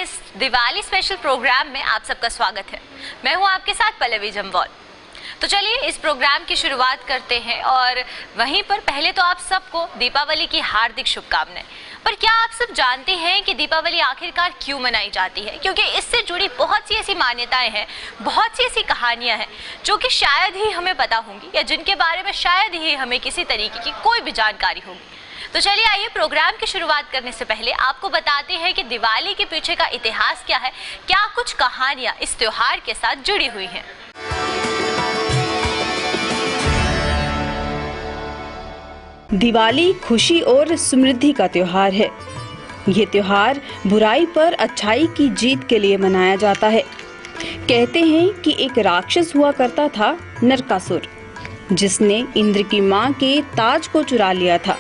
हमारे इस Diwali special programme में आप सबका स्वागत है। मैं हूं आपके साथ पल्लवी जम्वाल। तो चलिए इस प्रोग्राम की शुरुआत करते हैं और वहीं पर पहले तो आप सबको दीपावली की हार्दिक शुभकामनाएं। पर क्या आप सब जानते हैं कि दीपावली आखिरकार क्यों मनाई जाती है? क्योंकि इससे जुड़ी बहुत सी ऐसी मान्यताएं हैं, बहुत सी ऐसी कहानियां हैं जो कि शायद ही हमें पता होंगी या जिनके बारे में शायद ही हमें किसी तरीके की कोई भी जानकारी होगी। तो चलिए आइए प्रोग्राम की शुरुआत करने से पहले आपको बताते हैं कि दिवाली के पीछे का इतिहास क्या है, क्या कुछ कहानियां इस त्योहार के साथ जुड़ी हुई हैं। दिवाली खुशी और समृद्धि का त्योहार है। ये त्योहार बुराई पर अच्छाई की जीत के लिए मनाया जाता है। कहते हैं कि एक राक्षस हुआ करता था नरकासुर, जिसने इंद्र की मां के ताज को चुरा लिया था।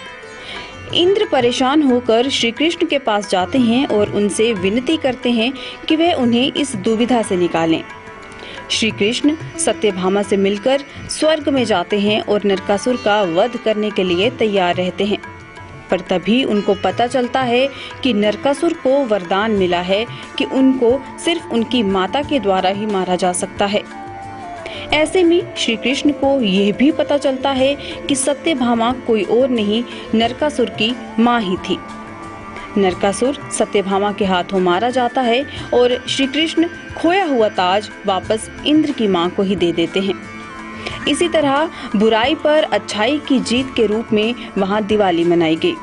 इंद्र परेशान होकर श्री कृष्ण के पास जाते हैं और उनसे विनती करते हैं कि वे उन्हें इस दुविधा से निकालें। श्री कृष्ण सत्यभामा से मिलकर स्वर्ग में जाते हैं और नरकासुर का वध करने के लिए तैयार रहते हैं। पर तभी उनको पता चलता है कि नरकासुर को वरदान मिला है कि उनको सिर्फ उनकी माता के द्वारा ही मारा जा सकता है। ऐसे में श्री कृष्ण को यह भी पता चलता है कि सत्यभामा कोई और नहीं नरकासुर की मां ही थी। नरकासुर सत्यभामा के हाथों मारा जाता है और श्री कृष्ण खोया हुआ ताज वापस इंद्र की मां को ही दे देते हैं। इसी तरह बुराई पर अच्छाई की जीत के रूप में वहां दिवाली मनाई गई।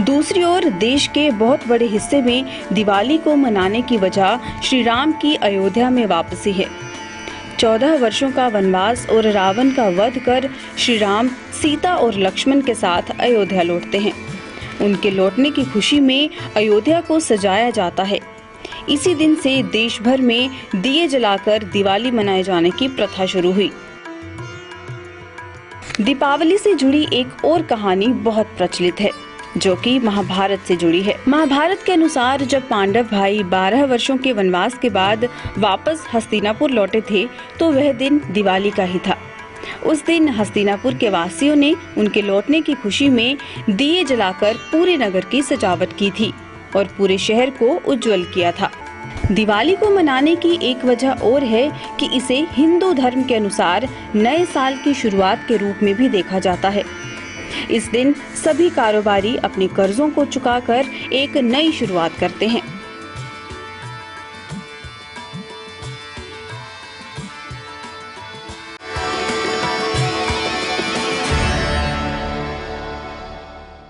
दूसरी ओर देश के बहुत बड़े हिस्से में दिवाली को मनाने की वजह श्री राम की अयोध्या में वापसी है। 14 वर्षों का वनवास और रावण का वध कर श्री राम सीता और लक्ष्मण के साथ अयोध्या लौटते हैं। उनके लौटने की खुशी में अयोध्या को सजाया जाता है। इसी दिन से देश भर में दिए जलाकर दिवाली मनाए जाने की प्रथा शुरू हुई। दीपावली से जुड़ी एक और कहानी बहुत प्रचलित है, जो कि महाभारत से जुड़ी है। महाभारत के अनुसार जब पांडव भाई 12 वर्षों के वनवास के बाद वापस हस्तिनापुर लौटे थे तो वह दिन दिवाली का ही था। उस दिन हस्तिनापुर के वासियों ने उनके लौटने की खुशी में दिए जलाकर पूरे नगर की सजावट की थी और पूरे शहर को उज्जवल किया था। दिवाली को मनाने की एक वजह और है कि इसे हिंदू धर्म के अनुसार नए साल की शुरुआत के रूप में भी देखा जाता है। इस दिन सभी कारोबारी अपने कर्जों को चुकाकर एक नई शुरुआत करते हैं।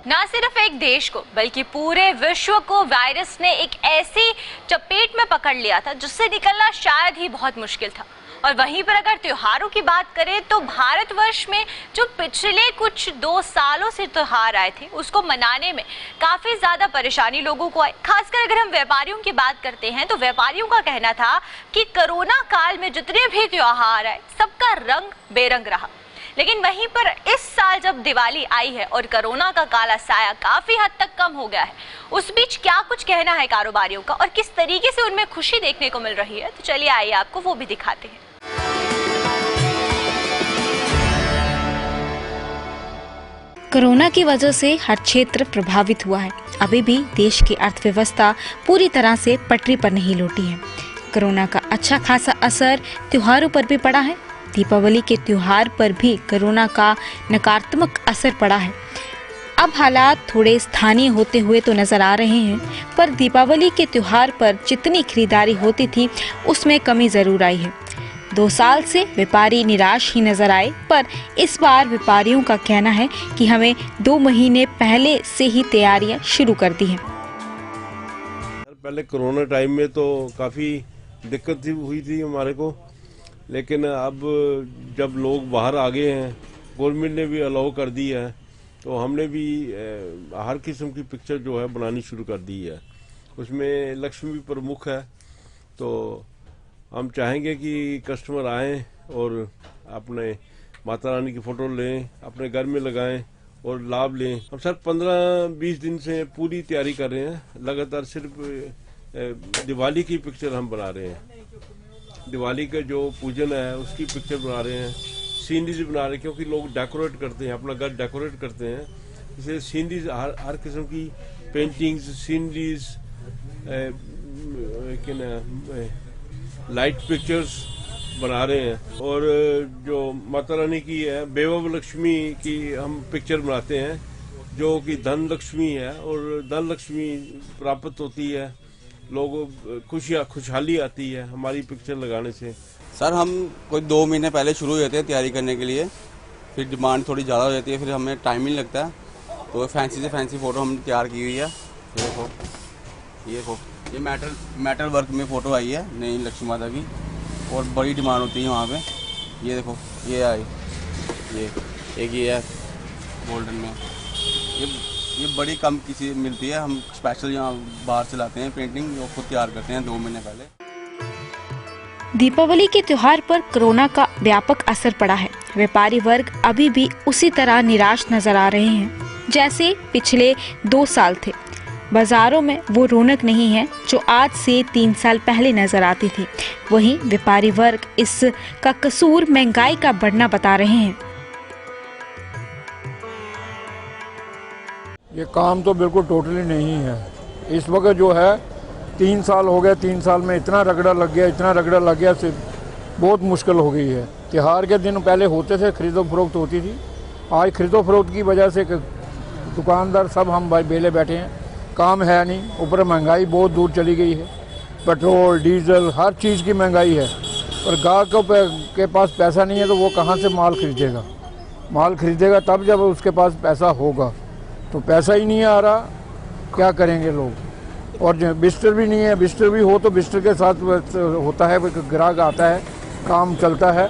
ना सिर्फ एक देश को बल्कि पूरे विश्व को वायरस ने एक ऐसी चपेट में पकड़ लिया था जिससे निकलना शायद ही बहुत मुश्किल था। और वहीं पर अगर त्योहारों की बात करें तो भारतवर्ष में जो पिछले कुछ 2 सालों से त्योहार आए थे उसको मनाने में काफी ज्यादा परेशानी लोगों को आई। खासकर अगर हम व्यापारियों की बात करते हैं तो व्यापारियों का कहना था कि कोरोना काल में जितने भी त्योहार आए सबका रंग बेरंग रहा। लेकिन वहीं पर इस साल जब दिवाली आई है और कोरोना का काला साया काफी हद तक कम हो गया है, उस बीच क्या कुछ कहना है कारोबारियों का और किस तरीके से उनमें खुशी देखने को मिल रही है, तो चलिए आइए आपको वो भी दिखाते हैं। कोरोना की वजह से हर क्षेत्र प्रभावित हुआ है। अभी भी देश की अर्थव्यवस्था पूरी तरह से पटरी पर नहीं लौटी है। कोरोना का अच्छा खासा असर त्योहारों पर भी पड़ा है। दीपावली के त्योहार पर भी कोरोना का नकारात्मक असर पड़ा है। अब हालात थोड़े स्थानीय होते हुए तो नजर आ रहे हैं, पर दीपावली के त्योहार पर जितनी खरीदारी होती थी उसमें कमी जरूर आई है। 2 साल से व्यापारी निराश ही नजर आए, पर इस बार व्यापारियों का कहना है कि हमें 2 महीने पहले से ही तैयारियां शुरू कर दी हैं। पहले कोरोना टाइम में तो काफ़ी दिक्कत हुई थी हमारे को, लेकिन अब जब लोग बाहर आ गए हैं, गवर्नमेंट ने भी अलाउ कर दी है, तो हमने भी हर किस्म की पिक्चर जो है बनानी शुरू कर दी है। उसमें लक्ष्मी प्रमुख है, तो हम चाहेंगे कि कस्टमर आएं और अपने माता रानी की फ़ोटो लें, अपने घर में लगाएं और लाभ लें। हम सर 15-20 दिन से पूरी तैयारी कर रहे हैं। लगातार सिर्फ दिवाली की पिक्चर हम बना रहे हैं। दिवाली का जो पूजन है उसकी पिक्चर बना रहे हैं, सीनरीज बना रहे हैं, क्योंकि लोग डेकोरेट करते हैं, अपना घर डेकोरेट करते हैं। इसलिए सीनरीज हर किस्म की पेंटिंग्स, सीनरीज लाइट पिक्चर्स बना रहे हैं। और जो माता रानी की है, बेवब लक्ष्मी की हम पिक्चर बनाते हैं, जो कि धन लक्ष्मी है, और धन लक्ष्मी प्राप्त होती है, लोगों खुशहाली आती है हमारी पिक्चर लगाने से। सर हम कोई 2 महीने पहले शुरू हो जाते हैं तैयारी करने के लिए, फिर डिमांड थोड़ी ज़्यादा हो जाती है, फिर हमें टाइम नहीं लगता है, तो फैंसी से फैंसी फ़ोटो हम तैयार की हुई है। ये देखो ये मेटल वर्क में फ़ोटो आई है नई लक्ष्मी माता की, और बड़ी डिमांड होती है वहाँ पे। ये देखो ये आई, ये है गोल्डन में, ये बड़ी कम किसी मिलती है, हम स्पेशल यहाँ बाहर से लाते हैं पेंटिंग, जो खुद तैयार करते हैं 2 महीने पहले। दीपावली के त्योहार पर कोरोना का व्यापक असर पड़ा है। व्यापारी वर्ग अभी भी उसी तरह निराश नजर आ रहे हैं जैसे पिछले 2 साल थे। बाजारों में वो रौनक नहीं है जो आज से 3 साल पहले नजर आती थी। वहीं व्यापारी वर्ग इसका कसूर महंगाई का बढ़ना बता रहे हैं। ये काम तो बिल्कुल टोटली नहीं है। इस वक्त जो है 3 साल हो गए, 3 साल में इतना रगड़ा लग गया, सिर्फ बहुत मुश्किल हो गई है। त्योहार के दिन पहले होते थे, खरीदो फरोख्त होती थी। आज खरीदो फरोख्त की वजह से दुकानदार सब हम बेले बैठे हैं, काम है नहीं, ऊपर महंगाई बहुत दूर चली गई है। पेट्रोल डीजल हर चीज़ की महंगाई है, और गाहक के पास पैसा नहीं है तो वो कहाँ से माल खरीदेगा तब जब उसके पास पैसा होगा, तो पैसा ही नहीं आ रहा, क्या करेंगे लोग। और जो बिस्तर भी नहीं है, बिस्तर भी हो तो बिस्तर के साथ होता है, ग्राहक आता है, काम चलता है,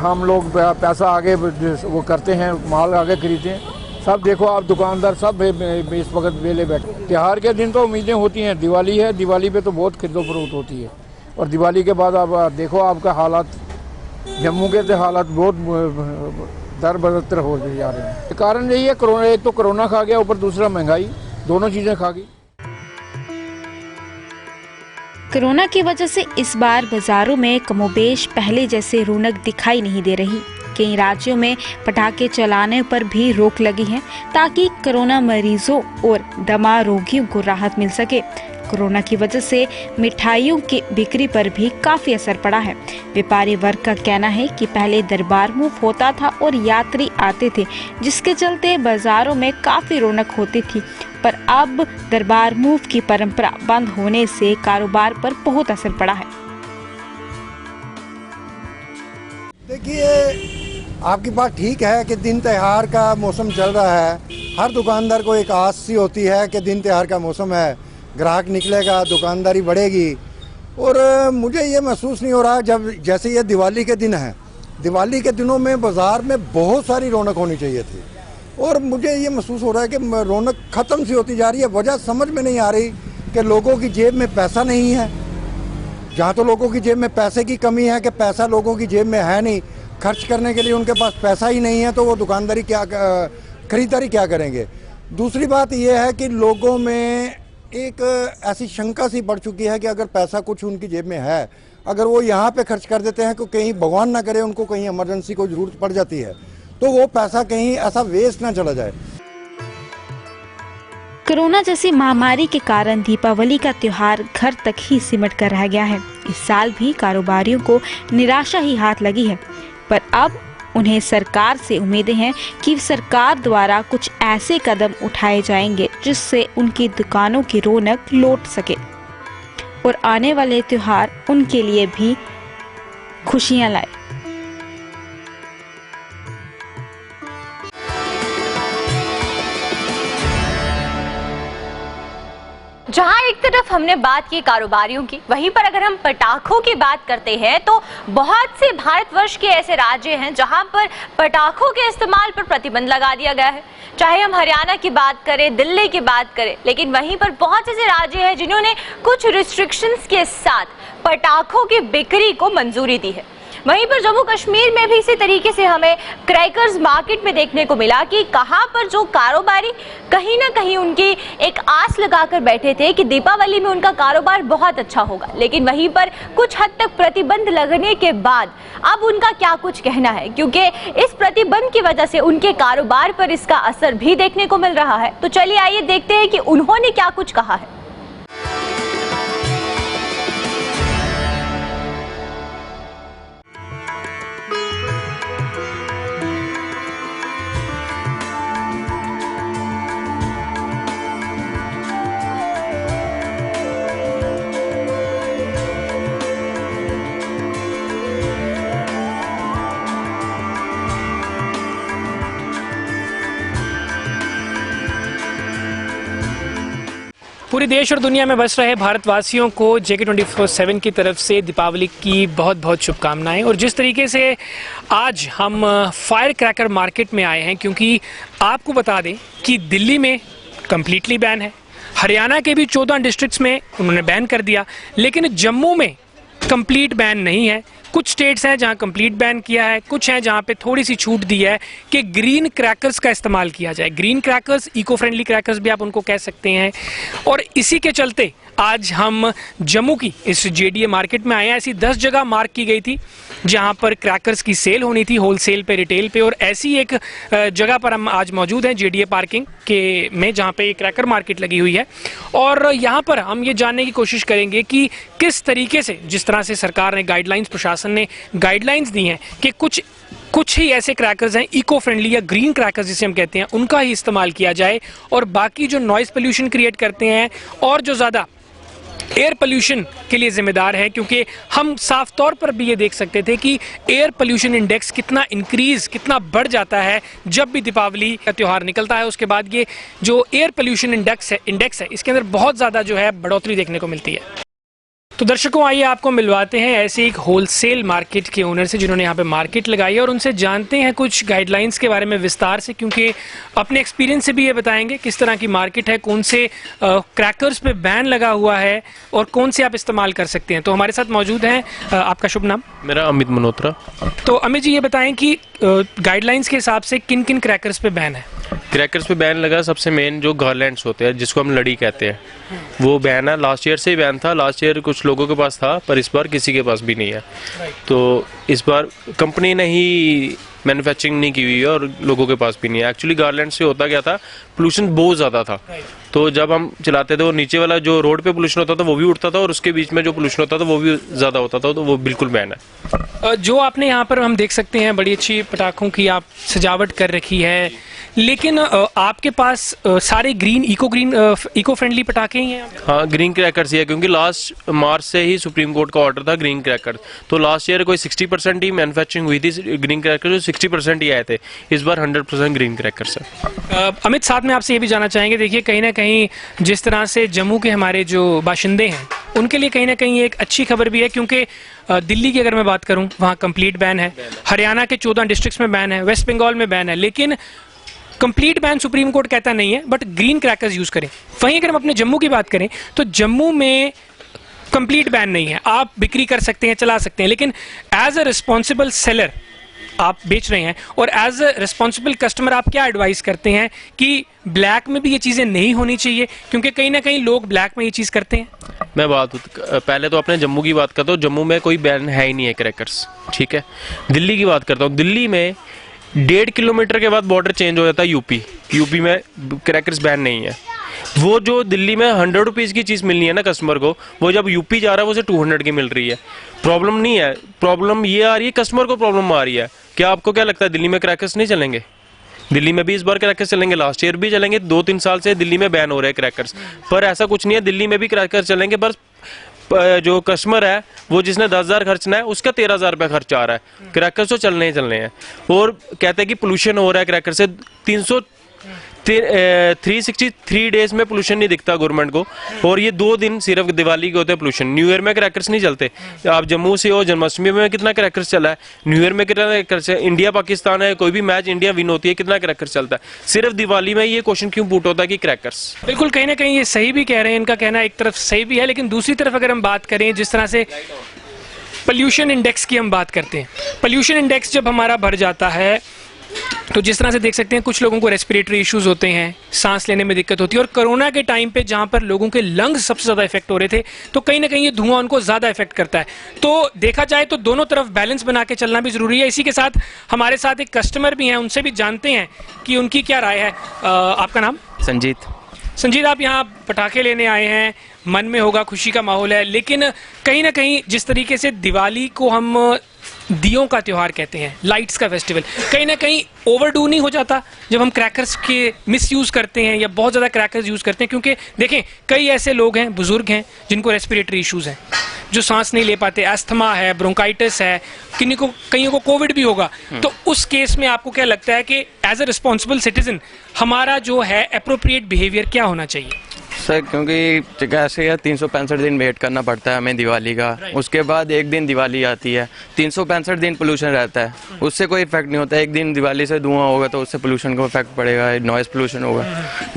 हम लोग पैसा आगे वो करते हैं, माल आगे खरीदते हैं। सब देखो आप दुकानदार सब इस वक्त वेले बैठे। त्योहार के दिन तो उम्मीदें होती हैं, दिवाली है, दिवाली पे तो बहुत खरीदो फरोख्त होती है, और दिवाली के बाद आप देखो आपका हालात, जम्मू के हालात बहुत दर बदतर हो जा रहे हैं। कारण यही है कोरोना, एक तो कोरोना खा गया, ऊपर दूसरा महंगाई, दोनों चीज़ें खा गई। कोरोना की वजह से इस बार बाजारों में कमोबेश पहले जैसे रौनक दिखाई नहीं दे रही। कई राज्यों में पटाखे चलाने पर भी रोक लगी है ताकि कोरोना मरीजों और दमा रोगियों को राहत मिल सके। कोरोना की वजह से मिठाइयों की बिक्री पर भी काफी असर पड़ा है। व्यापारी वर्ग का कहना है कि पहले दरबार मूव होता था और यात्री आते थे, जिसके चलते बाजारों में काफी रौनक होती थी, पर अब दरबार मूव की परंपरा बंद होने से कारोबार पर बहुत असर पड़ा है। देखिए आपकी बात ठीक है कि दिन त्योहार का मौसम चल रहा है, हर दुकानदार को एक आस सी होती है कि दिन त्योहार का मौसम है, ग्राहक निकलेगा, दुकानदारी बढ़ेगी। और मुझे ये महसूस नहीं हो रहा, जब जैसे ये दिवाली के दिन है, दिवाली के दिनों में बाज़ार में बहुत सारी रौनक होनी चाहिए थी, और मुझे ये महसूस हो रहा है कि रौनक ख़त्म सी होती जा रही है। वजह समझ में नहीं आ रही कि लोगों की जेब में पैसा नहीं है। जहाँ तो लोगों की जेब में पैसे की कमी है कि पैसा लोगों की जेब में है नहीं, खर्च करने के लिए उनके पास पैसा ही नहीं है, तो वो दुकानदारी खरीदारी क्या करेंगे। दूसरी बात यह है कि लोगों में एक ऐसी शंका सी बढ़ चुकी है कि अगर पैसा कुछ उनकी जेब में है, अगर वो यहाँ पे खर्च कर देते हैं तो कहीं भगवान ना करे उनको कहीं इमरजेंसी को ज़रूरत पड़ जाती है, तो वो पैसा कहीं ऐसा वेस्ट ना चला जाए। कोरोना जैसी महामारी के कारण दीपावली का त्योहार घर तक ही सिमट कर रह गया है। इस साल भी कारोबारियों को निराशा ही हाथ लगी है, पर अब उन्हें सरकार से उम्मीदें हैं कि सरकार द्वारा कुछ ऐसे कदम उठाए जाएंगे जिससे उनकी दुकानों की रौनक लौट सके और आने वाले त्योहार उनके लिए भी खुशियां लाए। जहां एक तरफ हमने बात की कारोबारियों की, वहीं पर अगर हम पटाखों की बात करते हैं तो बहुत से भारतवर्ष के ऐसे राज्य हैं जहां पर पटाखों के इस्तेमाल पर प्रतिबंध लगा दिया गया है। चाहे हम हरियाणा की बात करें, दिल्ली की बात करें, लेकिन वहीं पर बहुत ऐसे राज्य हैं जिन्होंने कुछ रिस्ट्रिक्शंस के साथ पटाखों की बिक्री को मंजूरी दी है। वहीं पर जम्मू कश्मीर में भी इसी तरीके से हमें क्रैकर्स मार्केट में देखने को मिला कि कहां पर जो कारोबारी कहीं ना कहीं उनकी एक आस लगाकर बैठे थे कि दीपावली में उनका कारोबार बहुत अच्छा होगा, लेकिन वहीं पर कुछ हद तक प्रतिबंध लगने के बाद अब उनका क्या कुछ कहना है, क्योंकि इस प्रतिबंध की वजह से उनके कारोबार पर इसका असर भी देखने को मिल रहा है। तो चलिए आइए देखते हैं कि उन्होंने क्या कुछ कहा है। पूरे देश और दुनिया में बस रहे भारतवासियों को JK24/7 की तरफ से दीपावली की बहुत बहुत शुभकामनाएं। और जिस तरीके से आज हम फायर क्रैकर मार्केट में आए हैं, क्योंकि आपको बता दें कि दिल्ली में कंप्लीटली बैन है, हरियाणा के भी 14 डिस्ट्रिक्ट्स में उन्होंने बैन कर दिया, लेकिन जम्मू में कंप्लीट बैन नहीं है। कुछ स्टेट्स हैं जहां कंप्लीट बैन किया है, कुछ हैं जहां पे थोड़ी सी छूट दी है कि ग्रीन क्रैकर्स का इस्तेमाल किया जाए। Green crackers, eco friendly crackers भी आप उनको कह सकते हैं। और इसी के चलते आज हम जम्मू की इस JDA मार्केट में आए हैं। ऐसी 10 जगह मार्क की गई थी जहां पर क्रैकर्स की सेल होनी थी, होलसेल पे, रिटेल पे। और ऐसी एक जगह पर हम आज मौजूद हैं JDA पार्किंग के में, जहां पे क्रैकर मार्केट लगी हुई है। और यहां पर हम ये जानने की कोशिश करेंगे कि किस तरीके से, जिस तरह से सरकार ने गाइडलाइंस, प्रशासन ने गाइडलाइंस दी हैं कि कुछ ही ऐसे क्रैकर्स हैं इको फ्रेंडली या ग्रीन क्रैकर्स जिसे हम कहते हैं, उनका ही इस्तेमाल किया जाए, और बाकी जो नॉइज पोल्यूशन क्रिएट करते हैं और जो ज़्यादा एयर पोल्यूशन के लिए जिम्मेदार है, क्योंकि हम साफ तौर पर भी ये देख सकते थे कि एयर पोल्यूशन इंडेक्स कितना बढ़ जाता है जब भी दीपावली का त्यौहार निकलता है। उसके बाद ये जो एयर पोल्यूशन इंडेक्स है इसके अंदर बहुत ज़्यादा जो है बढ़ोतरी देखने को मिलती है। तो दर्शकों, आइए आपको मिलवाते हैं ऐसे एक होलसेल मार्केट के ओनर से जिन्होंने यहाँ पे मार्केट लगाई है, और उनसे जानते हैं कुछ गाइडलाइंस के बारे में विस्तार से, क्योंकि अपने एक्सपीरियंस से भी ये बताएंगे किस तरह की मार्केट है, कौन से क्रैकर्स पे बैन लगा हुआ है और कौन से आप इस्तेमाल कर सकते हैं। तो हमारे साथ मौजूद हैं, आपका शुभ नाम? मेरा अमित मल्होत्रा। तो अमित जी, ये बताएं कि गाइडलाइंस के हिसाब से किन किन क्रैकर्स पे बैन है? क्रैकर्स पे बैन लगा, सबसे मेन जो गार्लैंड्स होते हैं जिसको हम लड़ी कहते हैं, वो बैन है। लास्ट ईयर से ही बैन था, लास्ट ईयर कुछ लोगों के पास था पर इस बार किसी के पास भी नहीं है। तो इस बार कंपनी ने ही मैन्युफैक्चरिंग नहीं की हुई है और लोगों के पास भी नहीं है। एक्चुअली गार्लैंड से होता क्या था, पोल्यूशन बहुत ज़्यादा था, तो जब हम चलाते थे वो नीचे वाला जो रोड पे पोल्यूशन होता था वो भी उठता था और उसके बीच में जो पोल्यूशन होता था वो भी ज़्यादा होता था, तो वो बिल्कुल बैन है। जो आपने यहाँ पर हम देख सकते हैं बड़ी अच्छी पटाखों की आप सजावट कर रखी है, लेकिन आपके पास सारे इको फ्रेंडली पटाखे ही हैं? हाँ, ग्रीन क्रैकर्स ही है, क्योंकि लास्ट मार्च से ही सुप्रीम कोर्ट का ऑर्डर था ग्रीन क्रैकर। तो लास्ट ईयर कोई 60% ही मैन्युफैक्चरिंग हुई थी ग्रीन क्रैकर, जो 60% ही आए थे। इस बार 100% ग्रीन क्रैकर्स है। अमित, साथ में आपसे ये भी जानना चाहेंगे, देखिए कहीं ना कहीं जिस तरह से जम्मू के हमारे जो बाशिंदे हैं उनके लिए कहीं ना कहीं एक अच्छी खबर भी है, क्योंकि दिल्ली की अगर मैं बात करूं वहाँ कंप्लीट बैन है, हरियाणा के 14 डिस्ट्रिक्ट्स में बैन है, वेस्ट बंगाल में बैन है, लेकिन कंप्लीट बैन सुप्रीम कोर्ट कहता नहीं है, बट ग्रीन क्रैकर्स यूज करें। वहीं अगर हम अपने जम्मू की बात करें तो जम्मू में कंप्लीट बैन नहीं है, आप बिक्री कर सकते हैं, चला सकते हैं, लेकिन एज अ रिस्पॉन्सिबल सेलर आप बेच रहे हैं, और एज अ रिस्पॉन्सिबल कस्टमर आप क्या एडवाइस करते हैं कि ब्लैक में भी ये चीज़ें नहीं होनी चाहिए, क्योंकि कहीं ना कहीं लोग ब्लैक में ये चीज़ करते हैं? मैं पहले तो अपने जम्मू की बात करता हूँ। जम्मू में कोई बैन है ही नहीं है क्रैकर्स, ठीक है। दिल्ली की बात करता हूँ, दिल्ली में 1.5 किलोमीटर के बाद बॉर्डर चेंज हो जाता है यूपी में क्रैकर्स बैन नहीं है। वो जो दिल्ली में 100 रुपीज़ की चीज़ मिलनी है ना कस्टमर को, वो जब यूपी जा रहा है वो उसे 200 की मिल रही है। प्रॉब्लम नहीं है, प्रॉब्लम ये आ रही है, कस्टमर को प्रॉब्लम आ रही है। क्या आपको क्या लगता है दिल्ली में क्रैकर्स नहीं चलेंगे? दिल्ली में भी इस बार क्रैकर्स चलेंगे, लास्ट ईयर भी चलेंगे, 2-3 साल से दिल्ली में बैन हो रहे हैं क्रैकर्स। पर ऐसा कुछ नहीं है, दिल्ली में भी क्रैकर्स चलेंगे, बस जो कस्टमर है वो जिसने 10,000 खर्चना है उसका 13,000 रुपये खर्च आ रहा है। क्रैकर्स तो चलने ही चलने हैं। और कहते हैं कि पोल्यूशन हो रहा है क्रैकर से, 363 डेज में पोल्यूशन नहीं दिखता गवर्नमेंट को, और ये 2 दिन सिर्फ दिवाली के होते हैं पोल्यूशन। न्यू ईयर में क्रैकर्स नहीं चलते। आप जम्मू से हो, जन्माष्टमी में कितना क्रैकर्स चला है, न्यू ईयर में कितना क्रैकर्स है, इंडिया पाकिस्तान है, कोई भी मैच इंडिया विन होती है, कितना क्रैकर्स चलता है। सिर्फ दिवाली में ये क्वेश्चन क्यों पुट होता है कि क्रैकर्स? बिल्कुल, कहीं ना कहीं ये सही भी कह रहे हैं, इनका कहना एक तरफ सही भी है, लेकिन दूसरी तरफ अगर हम बात करें, जिस तरह से पोल्यूशन इंडेक्स की हम बात करते हैं, पोल्यूशन इंडेक्स जब हमारा बढ़ जाता है तो जिस तरह से देख सकते हैं कुछ लोगों को रेस्पिरेटरी इश्यूज होते हैं, सांस लेने में दिक्कत होती है, और कोरोना के टाइम पे जहां पर लोगों के लंग्स सबसे ज़्यादा इफेक्ट हो रहे थे, तो कहीं ना कहीं ये धुआं उनको ज़्यादा इफेक्ट करता है। तो देखा जाए तो दोनों तरफ बैलेंस बना के चलना भी ज़रूरी है। इसी के साथ हमारे साथ एक कस्टमर भी हैं, उनसे भी जानते हैं कि उनकी क्या राय है। आपका नाम? संजीत, आप यहाँ पटाखे लेने आए हैं, मन में होगा खुशी का माहौल है, लेकिन कहीं ना कहीं जिस तरीके से दिवाली को हम दियों का त्यौहार कहते हैं, लाइट्स का फेस्टिवल, कहीं ना कहीं ओवरडू नहीं हो जाता जब हम क्रैकर्स के मिसयूज़ करते हैं या बहुत ज़्यादा क्रैकर्स यूज़ करते हैं? क्योंकि देखें कई ऐसे लोग हैं, बुजुर्ग हैं, जिनको रेस्पिरेटरी इश्यूज़ हैं, जो सांस नहीं ले पाते, अस्थमा है, ब्रोंकाइटिस है, कईयों को कोविड भी होगा। तो उस केस में आपको क्या लगता है कि एज अ रिस्पॉन्सिबल सिटीजन हमारा जो है एप्रोप्रिएट बिहेवियर क्या होना चाहिए? सर क्योंकि कैसे है 365 दिन वेट करना पड़ता है हमें दिवाली का, उसके बाद एक दिन दिवाली आती है, 365 दिन पोल्यूशन रहता है, उससे कोई इफेक्ट नहीं होता। एक दिन दिवाली से धुआं होगा तो उससे पोल्यूशन को इफेक्ट पड़ेगा, नॉइज़ पोल्यूशन होगा।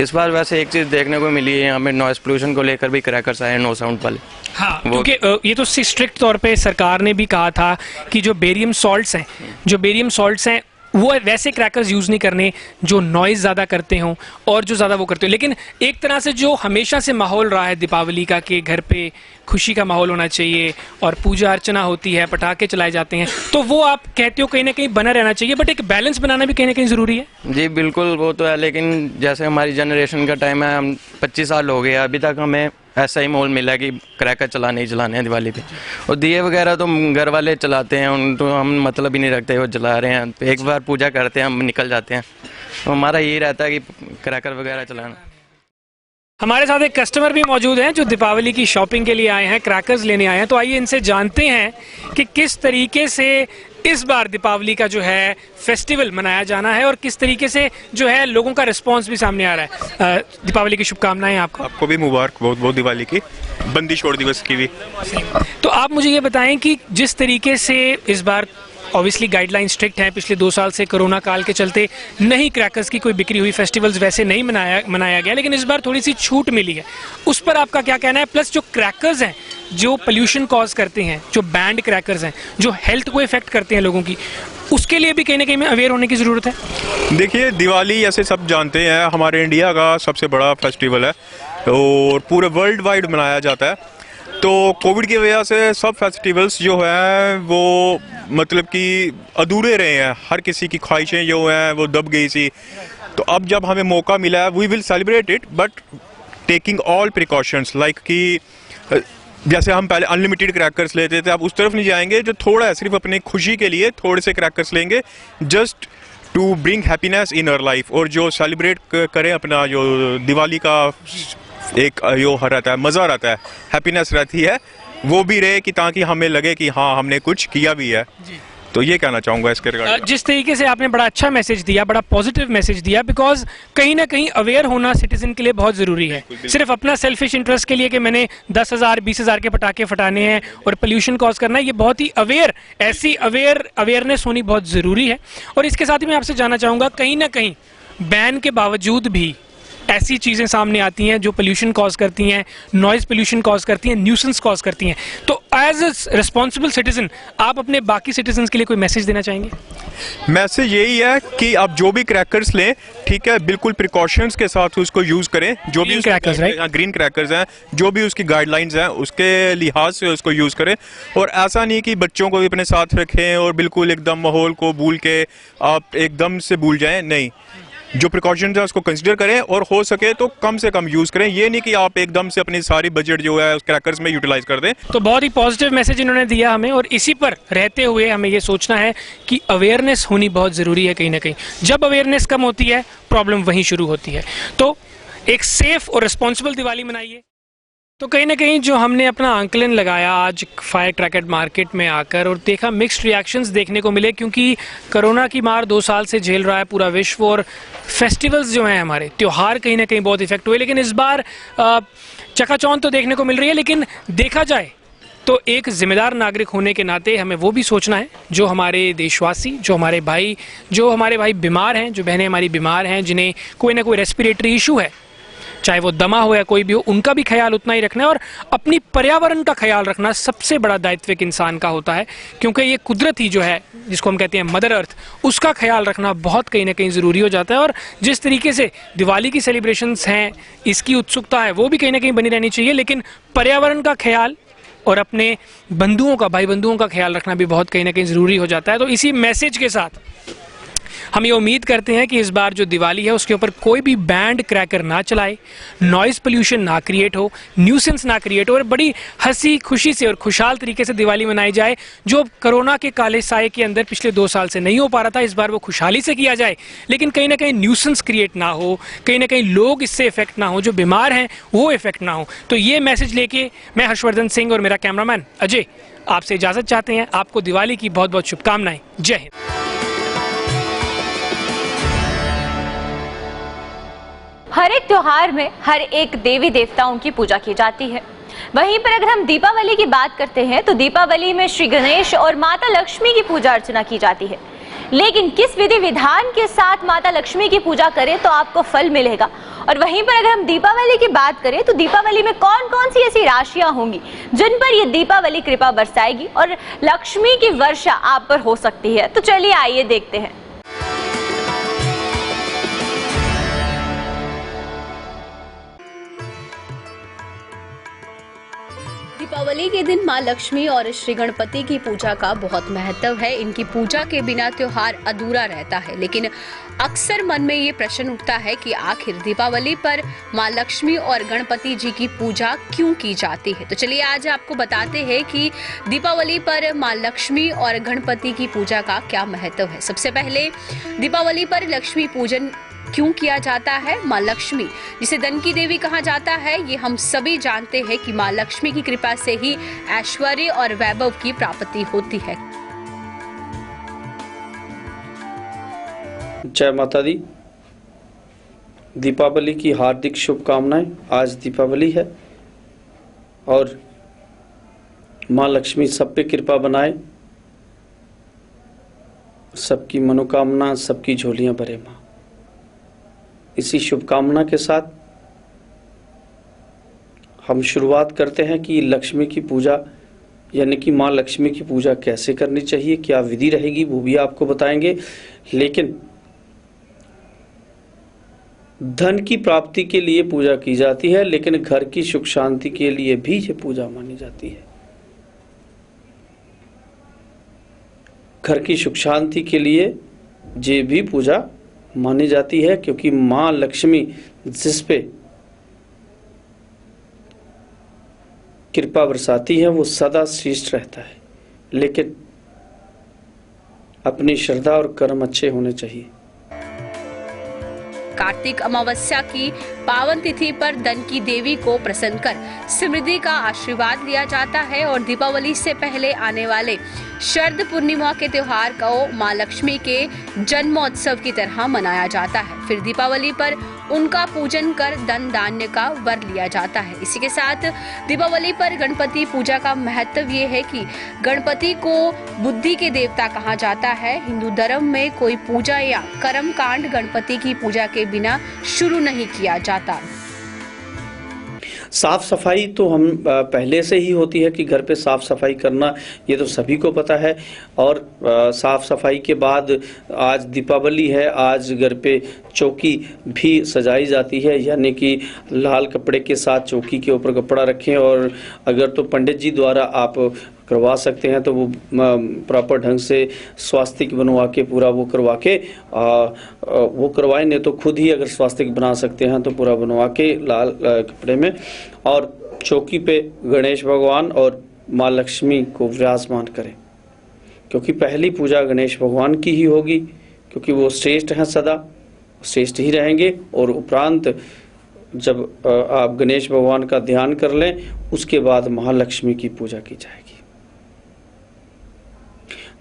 इस बार वैसे एक चीज़ देखने को मिली है, यहाँ पे नॉइज़ पोल्यूशन को लेकर भी क्रैकर्स आए नो साउंड वाले। हाँ, क्योंकि ये तो स्ट्रिक्ट तौर पे सरकार ने भी कहा था कि जो बेरियम सॉल्ट्स हैं वो वैसे क्रैकर्स यूज़ नहीं करने जो नॉइज़ ज़्यादा करते हों और जो ज़्यादा वो करते हो। लेकिन एक तरह से जो हमेशा से माहौल रहा है दीपावली का कि घर पे खुशी का माहौल होना चाहिए और पूजा अर्चना होती है, पटाखे चलाए जाते हैं, तो वो आप कहते हो कहीं ना कहीं बना रहना चाहिए, बट एक बैलेंस बनाना भी कहीं ना कहीं ज़रूरी है। जी बिल्कुल, वो तो है, लेकिन जैसे हमारी जनरेशन का टाइम है, हम 25 साल हो गए, अभी तक हमें ऐसा ही माहौल मिला कि क्रैकर चलाने हैं दिवाली पे। और दिए वगैरह तो घर वाले चलाते हैं, उन तो हम मतलब ही नहीं रखते, वो जला रहे हैं, एक बार पूजा करते हैं, हम निकल जाते हैं। तो हमारा यही रहता है कि क्रैकर वगैरह चलाना। हमारे साथ एक कस्टमर भी मौजूद हैं जो दीपावली की शॉपिंग के लिए आए हैं, क्रैकर्स लेने आए हैं। तो आइए इनसे जानते हैं कि किस तरीके से इस बार दीपावली का जो है फेस्टिवल मनाया जाना है और किस तरीके से जो है लोगों का रिस्पांस भी सामने आ रहा है। दीपावली की शुभकामनाएं आपको। आपको भी मुबारक, बहुत बहुत दिवाली की, बंदी छोड़ दिवस की भी। तो आप मुझे ये बताएं कि जिस तरीके से इस बार ऑब्वियसली गाइडलाइन स्ट्रिक्ट हैं, पिछले 2 साल से कोरोना काल के चलते नहीं क्रैकर्स की कोई बिक्री हुई, फेस्टिवल्स वैसे नहीं मनाया गया, लेकिन इस बार थोड़ी सी छूट मिली है, उस पर आपका क्या कहना है? प्लस जो क्रैकर्स हैं जो पोल्यूशन कॉज करते हैं, जो बैंड क्रैकर्स हैं जो हेल्थ को इफेक्ट करते हैं लोगों की, उसके लिए भी कहीं ना कहीं में अवेयर होने की ज़रूरत है। देखिए, दिवाली ऐसे सब जानते हैं हमारे इंडिया का सबसे बड़ा फेस्टिवल है और पूरे वर्ल्ड वाइड मनाया जाता है। तो कोविड की वजह से सब फेस्टिवल्स जो है वो मतलब कि अधूरे रहे हैं, हर किसी की ख्वाहिशें जो हैं वो दब गई सी। तो अब जब हमें मौका मिला है, we will celebrate it but taking all precautions, like कि जैसे हम पहले अनलिमिटेड क्रैकर्स लेते थे, अब उस तरफ नहीं जाएंगे, जो थोड़ा है सिर्फ अपनी खुशी के लिए थोड़े से क्रैकर्स लेंगे, just to bring happiness in our life. और जो सेलिब्रेट करें अपना जो दिवाली का एक यो रहता है, मज़ा रहता है, हैप्पीनेस रहती है, वो भी रहे कि ताकि हमें लगे कि हाँ हमने कुछ किया भी है। तो ये कहना चाहूँगा इसके रिगार्डिंग। जिस तरीके से आपने बड़ा अच्छा मैसेज दिया, बड़ा पॉजिटिव मैसेज दिया, बिकॉज कहीं ना कहीं अवेयर होना सिटीजन के लिए बहुत ज़रूरी है। सिर्फ अपना सेल्फिश इंटरेस्ट के लिए कि मैंने 10,000 20,000 के पटाखे फटाने हैं और पोल्यूशन कॉज करना है, ये बहुत ही अवेयरनेस होनी बहुत ज़रूरी है। और इसके साथ ही मैं आपसे जानना चाहूँगा, कहीं ना कहीं बैन के बावजूद भी ऐसी चीज़ें सामने आती हैं जो पोल्यूशन कॉज करती हैं, नॉइज़ पोल्यूशन कॉज करती हैं, न्यूसेंस कॉज करती हैं, तो एज अ रिस्पॉन्सिबल सिटीजन आप अपने बाकी सिटीजन्स के लिए कोई मैसेज देना चाहेंगे? मैसेज यही है कि आप जो भी क्रैकर्स लें, ठीक है, बिल्कुल प्रिकॉशंस के साथ उसको यूज़ करें। जो भी क्रैकर्स, राइट, ग्रीन क्रैकर्स हैं, जो भी उसकी गाइडलाइंस हैं उसके लिहाज से उसको यूज़ करें। और ऐसा नहीं कि बच्चों को भी अपने साथ रखें और बिल्कुल एकदम माहौल को भूल के आप एकदम से भूल जाएं, नहीं, जो प्रिकॉशंस है उसको कंसीडर करें और हो सके तो कम से कम यूज़ करें। ये नहीं कि आप एकदम से अपनी सारी बजट जो है उस क्रैकर्स में यूटिलाइज कर दें। तो बहुत ही पॉजिटिव मैसेज इन्होंने दिया हमें, और इसी पर रहते हुए हमें ये सोचना है कि अवेयरनेस होनी बहुत ज़रूरी है। कहीं ना कहीं जब अवेयरनेस कम होती है, प्रॉब्लम वहीं शुरू होती है। तो एक सेफ और रिस्पॉन्सिबल दिवाली मनाइए। तो कहीं ना कहीं जो हमने अपना आंकलन लगाया आज फायर क्रैकर मार्केट में आकर और देखा, मिक्स्ड रिएक्शंस देखने को मिले, क्योंकि कोरोना की मार 2 साल से झेल रहा है पूरा विश्व और फेस्टिवल्स जो हैं, हमारे त्यौहार कहीं ना कहीं बहुत इफेक्ट हुए। लेकिन इस बार चकाचौंध तो देखने को मिल रही है, लेकिन देखा जाए तो एक जिम्मेदार नागरिक होने के नाते हमें वो भी सोचना है जो हमारे देशवासी, जो हमारे भाई बीमार हैं, जो बहनें हमारी बीमार हैं, जिन्हें कोई ना कोई रेस्पिरेटरी इशू है, चाहे वो दमा हो या कोई भी हो, उनका भी ख्याल उतना ही रखना है। और अपनी पर्यावरण का ख्याल रखना सबसे बड़ा दायित्व एक इंसान का होता है, क्योंकि ये कुदरत ही जो है, जिसको हम कहते हैं मदर अर्थ, उसका ख्याल रखना बहुत कहीं ना कहीं ज़रूरी हो जाता है। और जिस तरीके से दिवाली की सेलिब्रेशंस हैं, इसकी उत्सुकता है, वो भी कहीं ना कहीं बनी रहनी चाहिए, लेकिन पर्यावरण का ख्याल और अपने भाई बंधुओं का ख्याल रखना भी बहुत कहीं ना कहीं ज़रूरी हो जाता है। तो इसी मैसेज के साथ हम ये उम्मीद करते हैं कि इस बार जो दिवाली है उसके ऊपर कोई भी बैंड क्रैकर ना चलाए, नॉइज़ पोल्यूशन ना क्रिएट हो, न्यूसेंस ना क्रिएट हो, और बड़ी हंसी खुशी से और खुशहाल तरीके से दिवाली मनाई जाए। जो कोरोना के काले साए के अंदर पिछले 2 साल से नहीं हो पा रहा था, इस बार वो खुशहाली से किया जाए, लेकिन कहीं ना कहीं न्यूसेंस क्रिएट ना हो, कहीं ना कहीं लोग इससे इफेक्ट ना हो, जो बीमार हैं वो इफेक्ट ना हो। तो ये मैसेज लेके मैं हर्षवर्धन सिंह और मेरा कैमरामैन अजय आपसे इजाज़त चाहते हैं। आपको दिवाली की बहुत बहुत शुभकामनाएं। जय हिंद। हर हर एक त्योहार में हर एक देवी देवताओं की पूजा की जाती है। वहीं पर अगर हम दीपावली की बात करते हैं तो दीपावली में श्री गणेश और माता लक्ष्मी की पूजा अर्चना की जाती है। लेकिन किस विधि विधान के साथ माता लक्ष्मी की पूजा करें तो आपको फल मिलेगा, और वहीं पर अगर हम दीपावली की बात करें तो दीपावली में कौन कौन सी ऐसी राशियां होंगी जिन पर ये दीपावली कृपा बरसाएगी और लक्ष्मी की वर्षा आप पर हो सकती है, तो चलिए आइए देखते हैं। दीपावली के दिन मां लक्ष्मी और श्री गणपति की पूजा का बहुत महत्व है। इनकी पूजा के बिना त्योहार अधूरा रहता है। लेकिन अक्सर मन में ये प्रश्न उठता है कि आखिर दीपावली पर मां लक्ष्मी और गणपति जी की पूजा क्यों की जाती है। तो चलिए आज आपको बताते हैं कि दीपावली पर मां लक्ष्मी और गणपति की पूजा का क्या महत्व है। सबसे पहले दीपावली पर लक्ष्मी पूजन क्यों किया जाता है। मां लक्ष्मी जिसे धन की देवी कहा जाता है, ये हम सभी जानते हैं कि मां लक्ष्मी की कृपा से ही ऐश्वर्य और वैभव की प्राप्ति होती है। जय माता दी। दीपावली की हार्दिक शुभकामनाएं। आज दीपावली है और मां लक्ष्मी सब पे कृपा बनाए, सबकी मनोकामना, सबकी झोलियां भरे मां। इसी शुभकामना के साथ हम शुरुआत करते हैं कि लक्ष्मी की पूजा यानी कि मां लक्ष्मी की पूजा कैसे करनी चाहिए, क्या विधि रहेगी वो भी आपको बताएंगे। लेकिन धन की प्राप्ति के लिए पूजा की जाती है, लेकिन घर की सुख शांति के लिए भी ये पूजा मानी जाती है। घर की सुख शांति के लिए ये भी पूजा मानी जाती है, क्योंकि मां लक्ष्मी जिस पे कृपा बरसाती है वो सदा श्रेष्ठ रहता है। लेकिन अपनी श्रद्धा और कर्म अच्छे होने चाहिए। कार्तिक अमावस्या की पावन तिथि पर धन की देवी को प्रसन्न कर समृद्धि का आशीर्वाद लिया जाता है और दीपावली से पहले आने वाले शरद पूर्णिमा के त्योहार को मां लक्ष्मी के जन्मोत्सव की तरह मनाया जाता है। फिर दीपावली पर उनका पूजन कर धन धान्य का वर लिया जाता है। इसी के साथ दीपावली पर गणपति पूजा का महत्व ये है कि गणपति को बुद्धि के देवता कहा जाता है। हिंदू धर्म में कोई पूजा या कर्म कांड गणपति की पूजा के बिना शुरू नहीं किया जाता। साफ सफाई तो हम पहले से ही होती है कि घर पे साफ सफाई करना, ये तो सभी को पता है। और साफ सफाई के बाद आज दीपावली है, आज घर पे चौकी भी सजाई जाती है, यानी कि लाल कपड़े के साथ चौकी के ऊपर कपड़ा रखें। और अगर तो पंडित जी द्वारा आप करवा सकते हैं तो वो प्रॉपर ढंग से स्वास्तिक बनवा के पूरा वो करवा के वो करवाएं, नहीं तो खुद ही अगर स्वास्तिक बना सकते हैं तो पूरा बनवा के लाल कपड़े में, और चौकी पे गणेश भगवान और माँ लक्ष्मी को विराजमान करें। क्योंकि पहली पूजा गणेश भगवान की ही होगी, क्योंकि वो श्रेष्ठ हैं, सदा श्रेष्ठ ही रहेंगे। और उपरांत जब आप गणेश भगवान का ध्यान कर लें उसके बाद महालक्ष्मी की पूजा की जाएगी।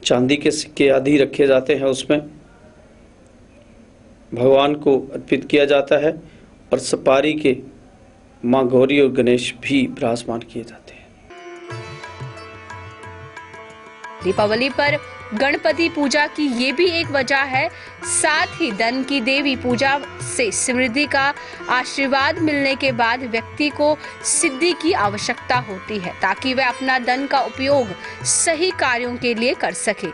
चांदी के सिक्के आदि रखे जाते हैं, उसमें भगवान को अर्पित किया जाता है। और सपारी के माँ गौरी और गणेश भी विराजमान किए जाते हैं। दीपावली पर गणपति पूजा की ये भी एक वजह है। साथ ही धन की देवी पूजा से समृद्धि का आशीर्वाद मिलने के बाद व्यक्ति को सिद्धि की आवश्यकता होती है, ताकि वह अपना धन का उपयोग सही कार्यों के लिए कर सके।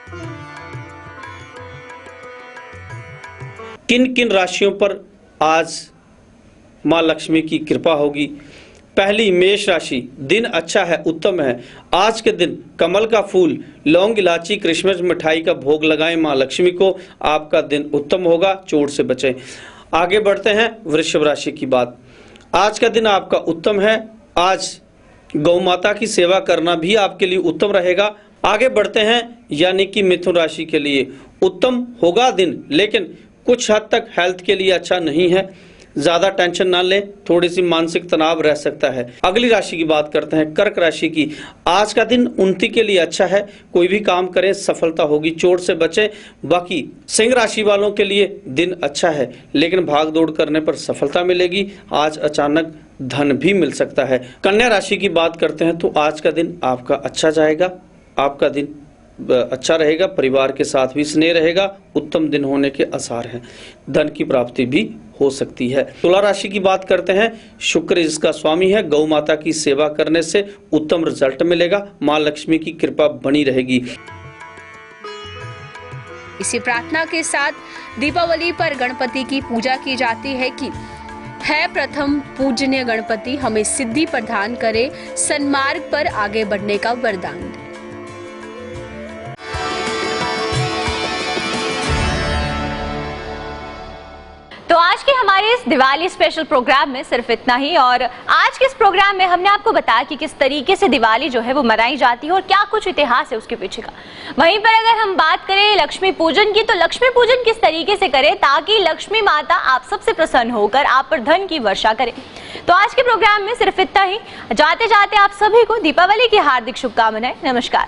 किन किन राशियों पर आज माँ लक्ष्मी की कृपा होगी? पहली मेष राशि। दिन अच्छा है, उत्तम है। आज के दिन कमल का फूल, लौंग, इलायची, क्रिसमस मिठाई का भोग लगाएं मां लक्ष्मी को। आपका दिन उत्तम होगा, चोट से बचें। आगे बढ़ते हैं वृषभ राशि की बात। आज का दिन आपका उत्तम है। आज गौ माता की सेवा करना भी आपके लिए उत्तम रहेगा। आगे बढ़ते हैं यानी कि मिथुन राशि के लिए उत्तम होगा दिन, लेकिन कुछ हद तक हेल्थ के लिए अच्छा नहीं है। ज्यादा टेंशन ना लें, थोड़ी सी मानसिक तनाव रह सकता है। अगली राशि की बात करते हैं, कर्क राशि की। आज का दिन उन्नति के लिए अच्छा है, कोई भी काम करें सफलता होगी, चोट से बचें। बाकी सिंह राशि वालों के लिए दिन अच्छा है, लेकिन भाग दौड़ करने पर सफलता मिलेगी। आज अचानक धन भी मिल सकता है। कन्या राशि की बात करते हैं तो आज का दिन आपका अच्छा जाएगा, आपका दिन अच्छा रहेगा, परिवार के साथ भी स्नेह रहेगा, उत्तम दिन होने के आसार हैं, धन की प्राप्ति भी हो सकती है। तुला राशि की बात करते हैं, शुक्र इसका स्वामी है, गौ माता की सेवा करने से उत्तम रिजल्ट मिलेगा, मां लक्ष्मी की कृपा बनी रहेगी। इसी प्रार्थना के साथ दीपावली पर गणपति की पूजा की जाती है कि है प्रथम पूजनीय गणपति हमें सिद्धि प्रदान करे, सन्मार्ग पर आगे बढ़ने का वरदान दे। तो आज के हमारे इस दिवाली स्पेशल प्रोग्राम में सिर्फ इतना ही। और आज के इस प्रोग्राम में हमने आपको बताया कि किस तरीके से दिवाली जो है वो मनाई जाती है और क्या कुछ इतिहास है उसके पीछे का। वहीं पर अगर हम बात करें लक्ष्मी पूजन की, तो लक्ष्मी पूजन किस तरीके से करें ताकि लक्ष्मी माता आप सबसे प्रसन्न होकर आप पर धन की वर्षा करे। तो आज के प्रोग्राम में सिर्फ इतना ही। जाते जाते आप सभी को दीपावली की हार्दिक शुभकामनाएं। नमस्कार।